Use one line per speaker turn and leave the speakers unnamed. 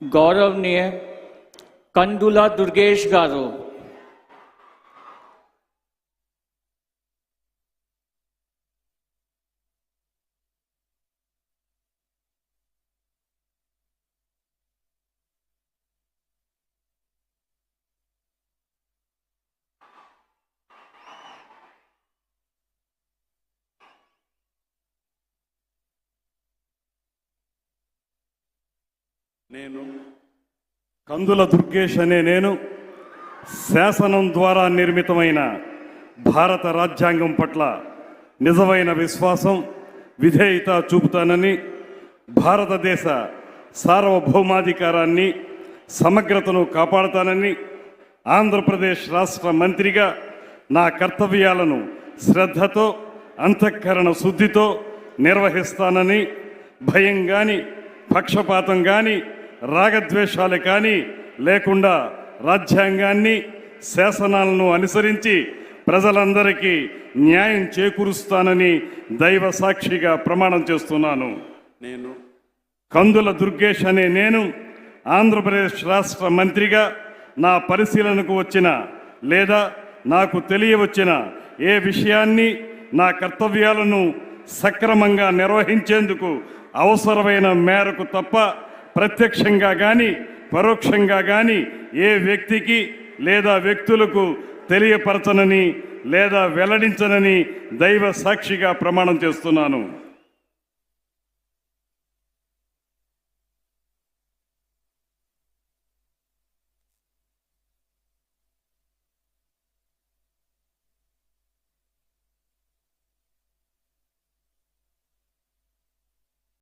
गौरवनीय कंदुला दुर्गेश गारू,
నేను కందుల దుర్గేష్ అనే నేను శాసనం ద్వారా నిర్మితమైన భారత రాజ్యాంగం పట్ల నిజమైన విశ్వాసం విధేయత చూపుతానని, భారతదేశ సార్వభౌమాధికారాన్ని సమగ్రతను కాపాడుతానని, ఆంధ్రప్రదేశ్ రాష్ట్ర మంత్రిగా నా కర్తవ్యాలను శ్రద్ధతో అంతఃకరణ శుద్ధితో నిర్వహిస్తానని, భయం కానీ పక్షపాతం కానీ రాగద్వేషాలు కానీ లేకుండా రాజ్యాంగాన్ని శాసనాలను అనుసరించి ప్రజలందరికీ న్యాయం చేకూరుస్తానని దైవ సాక్షిగా ప్రమాణం చేస్తున్నాను. నేను కందుల దుర్గేష్ అనే నేను ఆంధ్రప్రదేశ్ రాష్ట్ర మంత్రిగా నా పరిశీలనకు వచ్చిన లేదా నాకు తెలియవచ్చిన ఏ విషయాన్ని నా కర్తవ్యాలను సక్రమంగా నిర్వహించేందుకు అవసరమైన మేరకు తప్ప ప్రత్యక్షంగా కానీ పరోక్షంగా కానీ ఏ వ్యక్తికి లేదా వ్యక్తులకు తెలియపరచనని లేదా వెల్లడించనని దైవ సాక్షిగా ప్రమాణం చేస్తున్నాను.